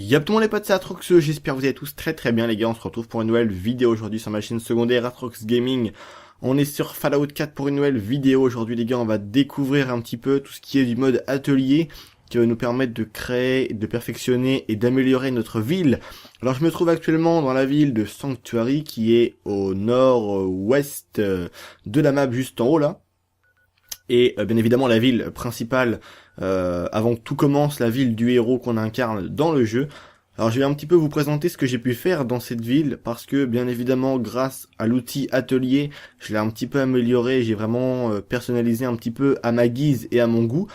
Y'a tout le monde les potes, c'est Atrox, j'espère que vous allez tous très bien les gars, on se retrouve pour une nouvelle vidéo aujourd'hui sur ma chaîne secondaire Atrox Gaming. On est sur Fallout 4 pour une nouvelle vidéo aujourd'hui les gars, on va découvrir un petit peu tout ce qui est du mode atelier qui va nous permettre de créer, de perfectionner et d'améliorer notre ville. Alors je me trouve actuellement dans la ville de Sanctuary qui est au nord-ouest de la map juste en haut là. Et bien évidemment la ville principale, avant que tout commence, la ville du héros qu'on incarne dans le jeu. Alors je vais un petit peu vous présenter ce que j'ai pu faire dans cette ville, parce que bien évidemment grâce à l'outil atelier, je l'ai un petit peu amélioré, j'ai vraiment personnalisé un petit peu à ma guise et à mon goût.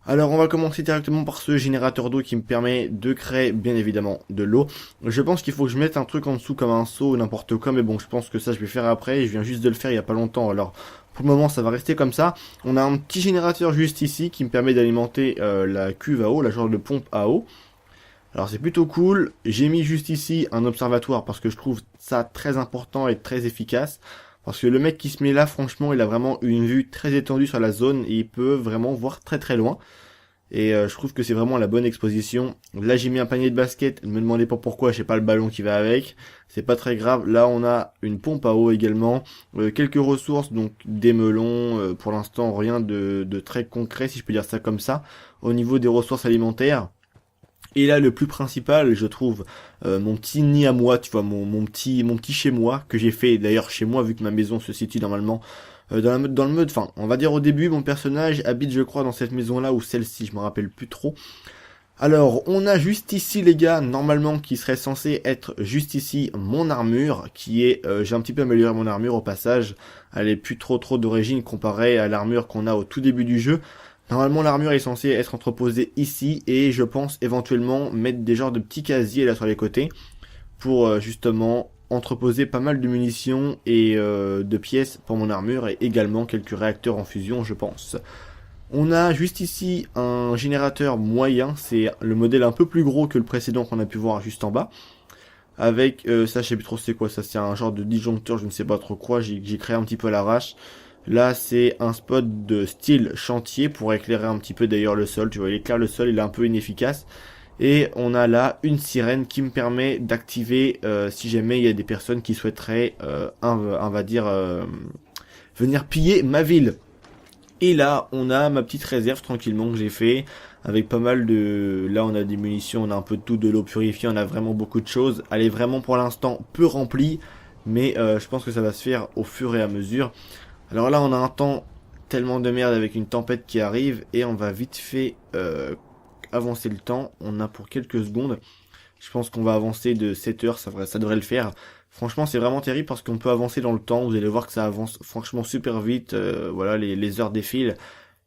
Alors on va commencer directement par ce générateur d'eau qui me permet de créer bien évidemment de l'eau. Je pense qu'il faut que je mette un truc en dessous comme un seau ou n'importe quoi, mais bon je pense que ça je vais faire après, je viens juste de le faire il y a pas longtemps, alors pour le moment ça va rester comme ça. On a un petit générateur juste ici qui me permet d'alimenter la cuve à eau, la genre de pompe à eau. Alors c'est plutôt cool, j'ai mis juste ici un observatoire parce que je trouve ça très important et très efficace. Parce que le mec qui se met là, franchement, il a vraiment une vue très étendue sur la zone et il peut vraiment voir très loin. Et je trouve que c'est vraiment la bonne exposition. Là, j'ai mis un panier de basket. Ne me demandez pas pourquoi, j'ai pas le ballon qui va avec. C'est pas très grave. Là, on a une pompe à eau également. Quelques ressources, donc des melons. Pour l'instant, rien de très concret, si je peux dire ça comme ça. Au niveau des ressources alimentaires. Et là, le plus principal, je trouve, mon petit nid à moi, tu vois, mon petit chez moi, que j'ai fait d'ailleurs chez moi, vu que ma maison se situe normalement dans le mode, enfin, on va dire au début, mon personnage habite, je crois, dans cette maison-là, ou celle-ci, je me rappelle plus trop. Alors, on a juste ici, les gars, normalement, qui serait censé être juste ici, mon armure, qui est, j'ai un petit peu amélioré mon armure au passage, elle est plus trop d'origine comparée à l'armure qu'on a au tout début du jeu. Normalement l'armure est censée être entreposée ici et je pense éventuellement mettre des genres de petits casiers là sur les côtés pour justement entreposer pas mal de munitions et de pièces pour mon armure et également quelques réacteurs en fusion je pense. On a juste ici un générateur moyen, c'est le modèle un peu plus gros que le précédent qu'on a pu voir juste en bas. Avec ça je sais plus trop c'est quoi ça, c'est un genre de disjoncteur, je ne sais pas trop quoi, j'ai créé un petit peu à l'arrache. Là, c'est un spot de style chantier pour éclairer un petit peu d'ailleurs le sol. Tu vois, il éclaire le sol, il est un peu inefficace. Et on a là une sirène qui me permet d'activer si jamais il y a des personnes qui souhaiteraient, on va dire, venir piller ma ville. Et là, on a ma petite réserve tranquillement que j'ai fait avec pas mal de... Là, on a des munitions, on a un peu de tout, de l'eau purifiée, on a vraiment beaucoup de choses. Elle est vraiment pour l'instant peu remplie, mais je pense que ça va se faire au fur et à mesure. Alors là, on a un temps tellement de merde avec une tempête qui arrive et on va vite fait avancer le temps. On a pour quelques secondes. Je pense qu'on va avancer de 7 heures, ça devrait le faire. Franchement, c'est vraiment terrible parce qu'on peut avancer dans le temps. Vous allez voir que ça avance franchement super vite. Voilà, les heures défilent.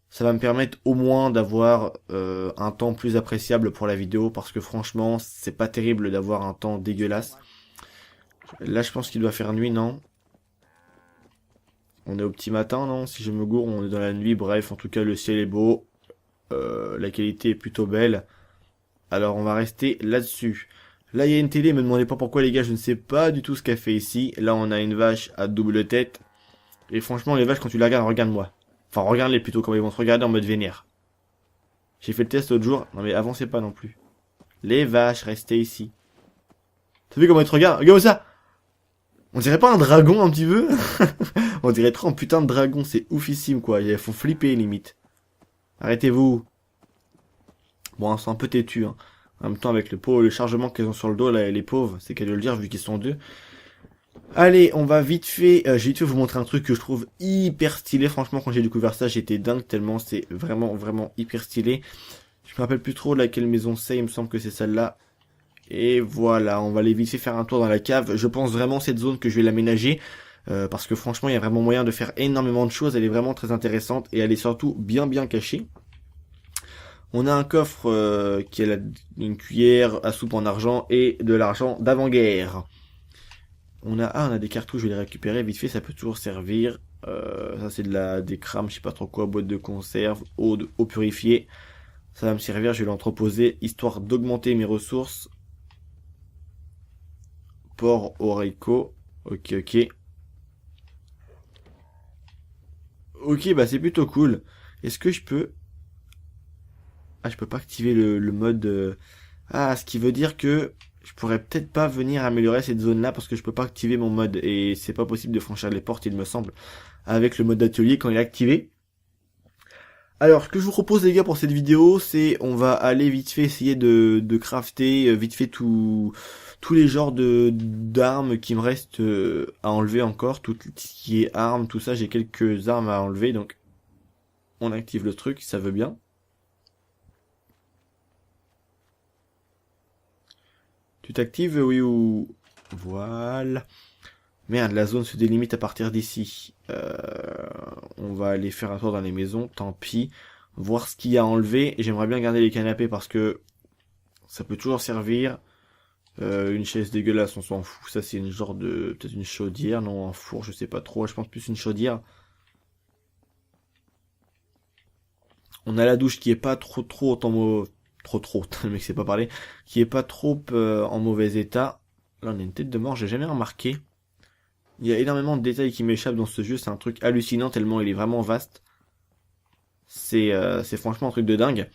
Ça va me permettre au moins d'avoir un temps plus appréciable pour la vidéo parce que franchement, c'est pas terrible d'avoir un temps dégueulasse. Là, je pense qu'il doit faire nuit, non ? On est au petit matin, non? Si je me gourre, on est dans la nuit. Bref, en tout cas, le ciel est beau. La qualité est plutôt belle. Alors, on va rester là-dessus. Là, il y a une télé. Me demandez pas pourquoi, les gars. Je ne sais pas du tout ce qu'elle fait ici. Là, on a une vache à double tête. Et franchement, les vaches, quand tu la regardes, regarde-moi. Enfin, regarde-les plutôt, comment ils vont se regarder en mode vénère. J'ai fait le test l'autre jour. Non, mais avancez pas non plus. Les vaches, restez ici. T'as vu comment ils te regardent? Regarde ça! On dirait pas un dragon un petit peu? On dirait trop un putain de dragon, c'est oufissime quoi, il faut flipper limite. Arrêtez-vous. Bon, ils sont un peu têtus, hein. En même temps, avec le chargement qu'ils ont sur le dos, là, les pauvres, c'est qu'à de le dire vu qu'ils sont deux. Allez, on va vite fait, je vais vite fait vous montrer un truc que je trouve hyper stylé. Franchement, quand j'ai découvert ça, j'étais dingue tellement c'est vraiment hyper stylé. Je me rappelle plus trop laquelle maison c'est, il me semble que c'est celle-là. Et voilà, on va aller vite fait faire un tour dans la cave. Je pense vraiment cette zone que je vais l'aménager. Parce que franchement, il y a vraiment moyen de faire énormément de choses. Elle est vraiment très intéressante. Et elle est surtout bien cachée. On a un coffre qui a une cuillère à soupe en argent et de l'argent d'avant-guerre. On a des cartouches, je vais les récupérer vite fait. Ça peut toujours servir. Ça, c'est des crames, je sais pas trop quoi. Boîte de conserve, eau purifiée. Ça va me servir, je vais l'entreposer. Histoire d'augmenter mes ressources. Port Oreco. Ok. Ok, bah c'est plutôt cool. Est-ce que je peux... Ah, je peux pas activer le mode... Ah, ce qui veut dire que je pourrais peut-être pas venir améliorer cette zone-là parce que je peux pas activer mon mode. Et c'est pas possible de franchir les portes, il me semble, avec le mode d'atelier quand il est activé. Alors, ce que je vous propose les gars pour cette vidéo, c'est on va aller vite fait essayer de crafter vite fait tous les genres de d'armes qui me restent à enlever encore, tout ce qui est armes, tout ça, j'ai quelques armes à enlever, donc on active le truc, ça veut bien. Tu t'actives, oui ou... Voilà. Merde, la zone se délimite à partir d'ici. On va aller faire un tour dans les maisons, tant pis. Voir ce qu'il y a à enlever. Et j'aimerais bien garder les canapés parce que ça peut toujours servir. Une chaise dégueulasse, on s'en fout. Ça, c'est une genre de... peut-être une chaudière, non, un four, je sais pas trop. Je pense plus une chaudière. On a la douche qui est pas trop en le mec sait pas parler. Qui est pas trop en mauvais état. Là, on a une tête de mort, j'ai jamais remarqué. Il y a énormément de détails qui m'échappent dans ce jeu, c'est un truc hallucinant tellement il est vraiment vaste. C'est franchement un truc de dingue.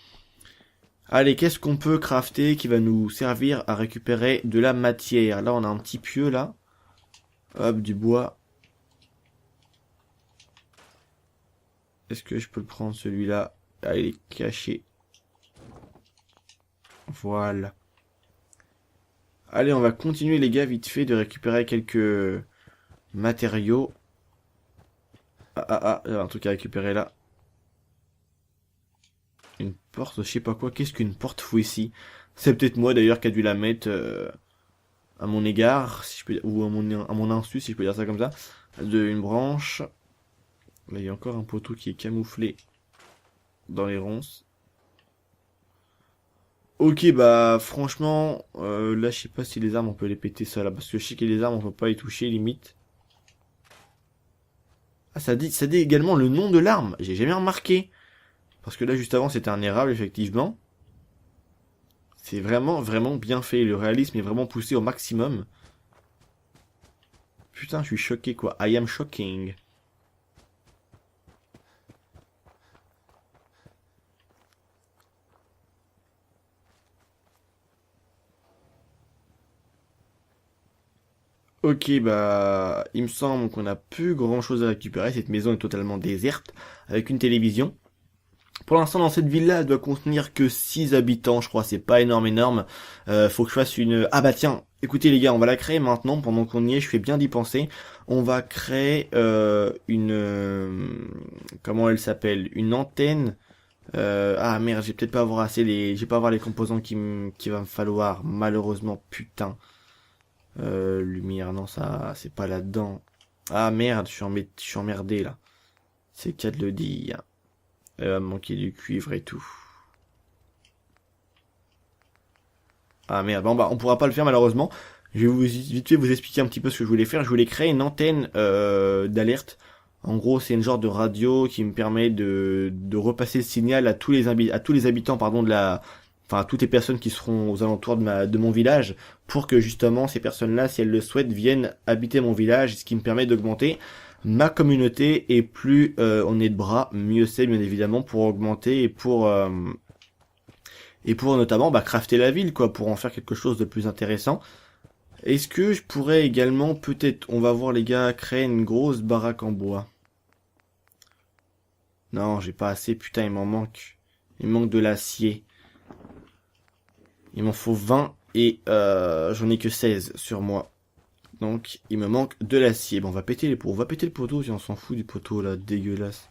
Allez, qu'est-ce qu'on peut crafter qui va nous servir à récupérer de la matière? Là, on a un petit pieu, là. Hop, du bois. Est-ce que je peux le prendre, celui-là? Ah, il est caché. Voilà. Allez, on va continuer, les gars, vite fait, de récupérer quelques matériaux. Il y a un truc à récupérer, là. Une porte, je sais pas quoi. Qu'est-ce qu'une porte fout ici? C'est peut-être moi d'ailleurs qui a dû la mettre à mon égard, si je peux, ou à mon insu, si je peux dire ça comme ça. Une branche. Là, il y a encore un poteau qui est camouflé dans les ronces. Ok, bah franchement, là je sais pas si les armes on peut les péter ça là, parce que je sais que les armes on peut pas y toucher limite. Ah, ça dit également le nom de l'arme. J'ai jamais remarqué. Parce que là juste avant c'était un érable effectivement. C'est vraiment bien fait. Le réalisme est vraiment poussé au maximum. Putain, je suis choqué quoi. I am shocking. Ok, bah, il me semble qu'on n'a plus grand chose à récupérer. Cette maison est totalement déserte, avec une télévision. Pour l'instant, dans cette ville-là, elle doit contenir que 6 habitants, je crois. C'est pas énorme. Faut que je fasse une... Ah bah tiens, écoutez les gars, on va la créer maintenant. Pendant qu'on y est, je fais bien d'y penser. On va créer une... comment elle s'appelle? Une antenne. Ah merde, j'ai peut-être pas avoir assez les... J'ai pas avoir les composants qui va me falloir. Malheureusement, putain. Lumière, non, ça, c'est pas là-dedans. Ah merde, je suis emmerdé là. C'est le cas de le dire. Elle va me manquer du cuivre et tout. Ah merde, bon bah on pourra pas le faire malheureusement. Je vais vite fait vous expliquer un petit peu ce que je voulais faire. Je voulais créer une antenne d'alerte. En gros, c'est une genre de radio qui me permet de repasser le signal à tous les habitants pardon de la enfin à toutes les personnes qui seront aux alentours de mon village pour que justement ces personnes-là, si elles le souhaitent, viennent habiter mon village, ce qui me permet d'augmenter ma communauté. Et plus on est de bras, mieux c'est bien évidemment pour augmenter et pour notamment bah, crafter la ville quoi, pour en faire quelque chose de plus intéressant. Est-ce que je pourrais également peut-être, on va voir les gars, créer une grosse baraque en bois? Non, j'ai pas assez, putain, il m'en manque. Il me manque de l'acier. Il m'en faut 20 et j'en ai que 16 sur moi. Donc, il me manque de l'acier. Bon, on va péter le poteau si on s'en fout du poteau là, dégueulasse.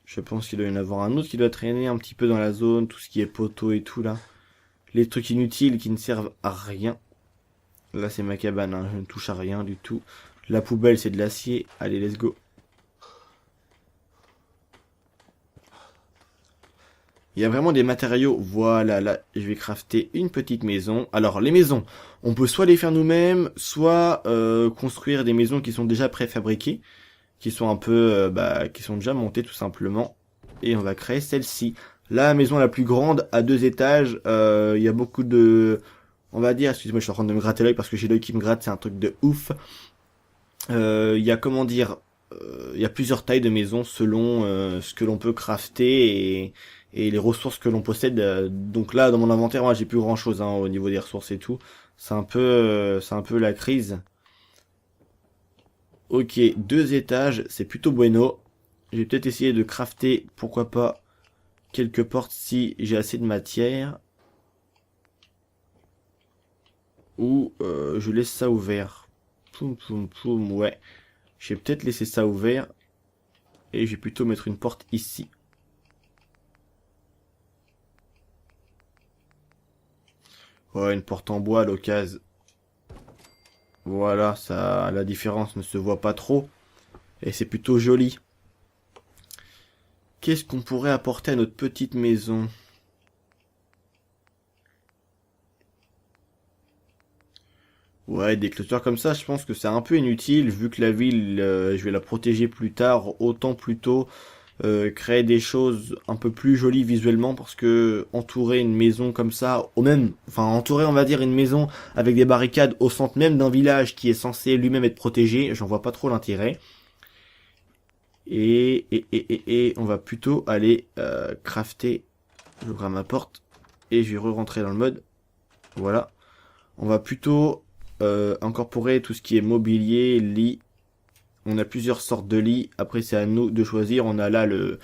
Je pense qu'il doit y en avoir un autre qui doit traîner un petit peu dans la zone, tout ce qui est poteau et tout là. Les trucs inutiles qui ne servent à rien. Là, c'est ma cabane, hein, je ne touche à rien du tout. La poubelle, c'est de l'acier. Allez, let's go. Il y a vraiment des matériaux. Voilà, là, je vais crafter une petite maison. Alors, les maisons, on peut soit les faire nous-mêmes, soit construire des maisons qui sont déjà préfabriquées, qui sont un peu, qui sont déjà montées tout simplement. Et on va créer celle-ci. La maison la plus grande, à 2 étages. Il y a beaucoup de... On va dire, excusez-moi, je suis en train de me gratter l'œil parce que j'ai l'œil qui me gratte, c'est un truc de ouf. Il y a, comment dire, il y a plusieurs tailles de maisons selon ce que l'on peut crafter et les ressources que l'on possède. Donc là, dans mon inventaire, moi, j'ai plus grand chose au niveau des ressources et tout. C'est un peu la crise. Ok, 2 étages, c'est plutôt bueno. Je vais peut-être essayer de crafter, pourquoi pas, quelques portes si j'ai assez de matière. Ou je laisse ça ouvert. Poum, poum, poum, ouais. Je vais peut-être laisser ça ouvert. Et je vais plutôt mettre une porte ici. Ouais, une porte en bois à l'occasion. Voilà, ça, la différence ne se voit pas trop. Et c'est plutôt joli. Qu'est-ce qu'on pourrait apporter à notre petite maison? Ouais, des clôtures comme ça, je pense que c'est un peu inutile, vu que la ville, je vais la protéger plus tard, autant plutôt créer des choses un peu plus jolies visuellement, parce que entourer une maison comme ça, ou même, enfin entourer on va dire une maison avec des barricades au centre même d'un village qui est censé lui-même être protégé, j'en vois pas trop l'intérêt. Et on va plutôt aller crafter, j'ouvre ma porte, et je vais re-rentrer dans le mode, voilà. On va plutôt incorporer tout ce qui est mobilier, lit. On a plusieurs sortes de lits. Après, c'est à nous de choisir. On a là le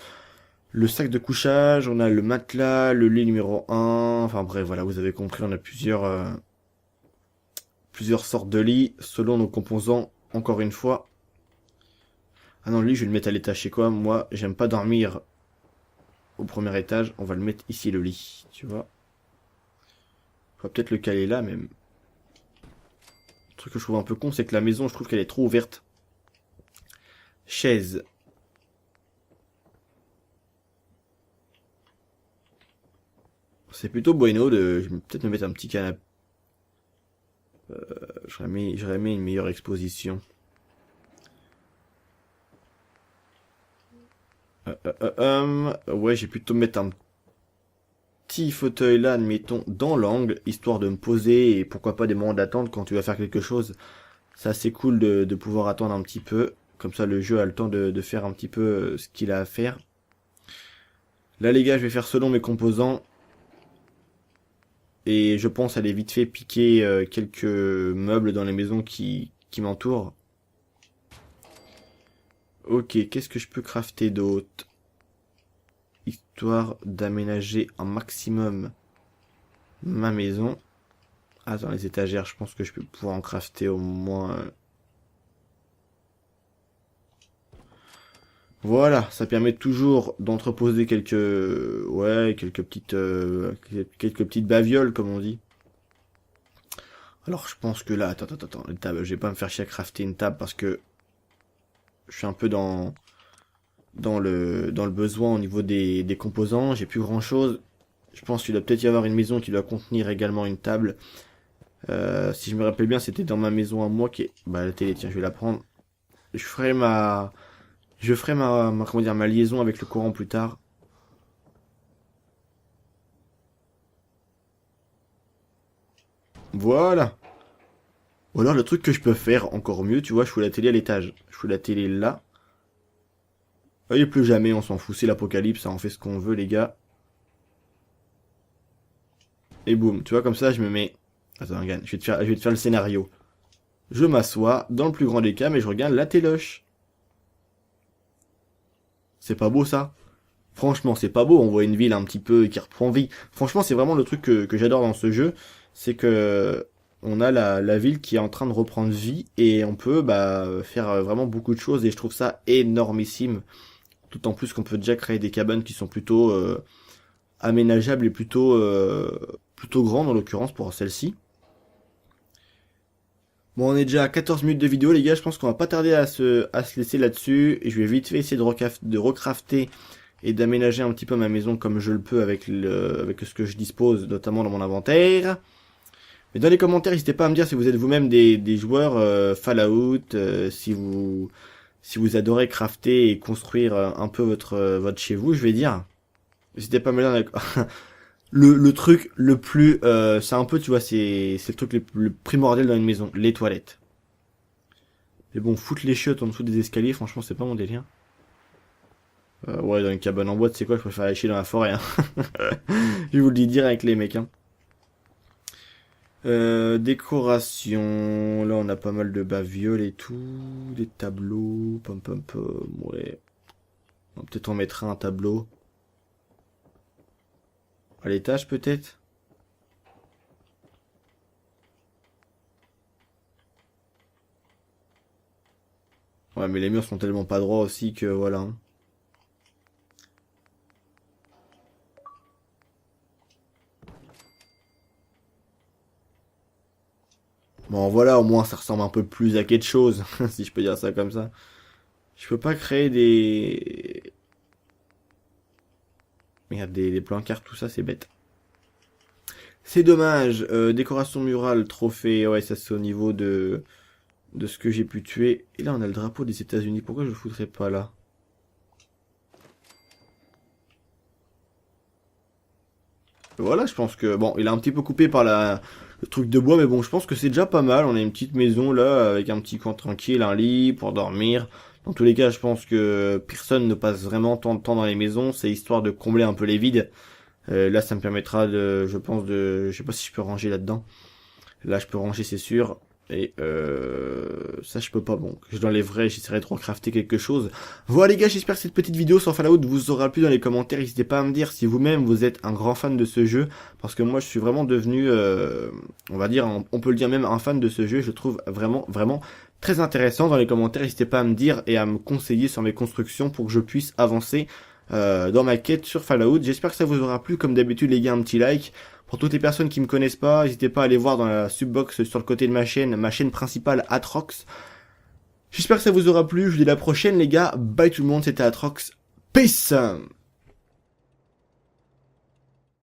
sac de couchage, on a le matelas, le lit numéro 1. Enfin bref, voilà, vous avez compris, on a plusieurs sortes de lits selon nos composants, encore une fois. Ah non, le lit, je vais le mettre à l'étage. C'est quoi? Moi, j'aime pas dormir au premier étage. On va le mettre ici, le lit. Tu vois? On va peut-être le caler là, même. Le truc que je trouve un peu con, c'est que la maison, je trouve qu'elle est trop ouverte. Chaise. C'est plutôt bueno de... Je vais peut-être me mettre un petit canapé. J'aurais mis une meilleure exposition. Ouais, j'ai plutôt mettre un petit fauteuil là, admettons, dans l'angle, histoire de me poser et pourquoi pas des moments d'attente quand tu vas faire quelque chose. C'est assez cool de pouvoir attendre un petit peu. Comme ça, le jeu a le temps de faire un petit peu ce qu'il a à faire. Là, les gars, je vais faire selon mes composants. Et je pense aller vite fait piquer quelques meubles dans les maisons qui m'entourent. Ok, qu'est-ce que je peux crafter d'autre? Histoire d'aménager un maximum ma maison. Ah, dans les étagères, je pense que je peux pouvoir en crafter au moins... Voilà, ça permet toujours d'entreposer quelques... Ouais, quelques petites bavioles, comme on dit. Alors, je pense que là... Attends, une table. Je vais pas me faire chier à crafter une table parce que... Je suis un peu dans le besoin au niveau des composants. J'ai plus grand chose. Je pense qu'il doit peut-être y avoir une maison qui doit contenir également une table. Si je me rappelle bien, c'était dans ma maison à moi qui est... Bah, la télé, tiens, je vais la prendre. Je ferai comment dire, ma liaison avec le courant plus tard. Voilà. Ou alors, le truc que je peux faire encore mieux, tu vois, je fous la télé à l'étage. Je fous la télé là. Ah, il pleut jamais, on s'en fout, c'est l'apocalypse, ça en fait ce qu'on veut, les gars. Et boum, tu vois, comme ça, je me mets... Attends, regarde, je vais te faire le scénario. Je m'assois, dans le plus grand des cas, mais je regarde la téloche. C'est pas beau, ça? Franchement, c'est pas beau, on voit une ville un petit peu qui reprend vie. Franchement, c'est vraiment le truc que j'adore dans ce jeu, c'est que on a la ville qui est en train de reprendre vie et on peut bah, faire vraiment beaucoup de choses et je trouve ça énormissime. D'autant plus qu'on peut déjà créer des cabanes qui sont plutôt aménageables et plutôt grandes en l'occurrence pour celle-ci. Bon, on est déjà à 14 minutes de vidéo, les gars. Je pense qu'on va pas tarder à se laisser là-dessus. Et je vais vite fait essayer de recrafter et d'aménager un petit peu ma maison comme je le peux avec ce que je dispose, notamment dans mon inventaire. Mais dans les commentaires, n'hésitez pas à me dire si vous êtes vous-même des joueurs Fallout, si vous adorez crafter et construire un peu votre chez vous, je vais dire. N'hésitez pas à me le dire. Le truc le plus, c'est un peu, tu vois, c'est le truc le primordial dans une maison, les toilettes. Mais bon, foutre les chiottes en dessous des escaliers, franchement, c'est pas mon délire. Ouais, dans une cabane en boîte, c'est quoi? Je préfère aller chier dans la forêt, hein. Je vous le dis direct, les mecs, hein. Décoration. Là, on a pas mal de bavioles et tout. Des tableaux. Pom pom pom. Ouais. Peut-être on mettra un tableau. À l'étage, peut-être? Ouais, mais les murs sont tellement pas droits aussi que voilà, hein. Bon, voilà, au moins ça ressemble un peu plus à quelque chose, si je peux dire ça comme ça. Je peux pas créer des... Merde, des plans-cartes, tout ça, c'est bête. C'est dommage. Décoration murale, trophée, ouais, ça c'est au niveau de ce que j'ai pu tuer. Et là, on a le drapeau des États-Unis. Pourquoi je le foutrais pas là? Voilà, je pense que... Bon, il est un petit peu coupé par le truc de bois, mais bon, je pense que c'est déjà pas mal. On a une petite maison là, avec un petit coin tranquille, un lit pour dormir. Dans tous les cas, je pense que personne ne passe vraiment tant de temps dans les maisons. C'est histoire de combler un peu les vides. Là, ça me permettra de... Je pense de... Je sais pas si je peux ranger là-dedans. Là, je peux ranger, c'est sûr. Et ça, je peux pas. Bon, je l'enlèverai, j'essaierai de recrafter quelque chose. Voilà les gars, j'espère que cette petite vidéo sur Fallout vous aura plu dans les commentaires. N'hésitez pas à me dire si vous-même vous êtes un grand fan de ce jeu. Parce que moi, je suis vraiment devenu, on va dire, on peut le dire même un fan de ce jeu. Je le trouve vraiment très intéressant. Dans les commentaires, n'hésitez pas à me dire et à me conseiller sur mes constructions pour que je puisse avancer dans ma quête sur Fallout. J'espère que ça vous aura plu. Comme d'habitude les gars, un petit like. Pour toutes les personnes qui me connaissent pas, n'hésitez pas à aller voir dans la subbox sur le côté de ma chaîne principale Atrox. J'espère que ça vous aura plu, je vous dis à la prochaine les gars, bye tout le monde, c'était Atrox, peace!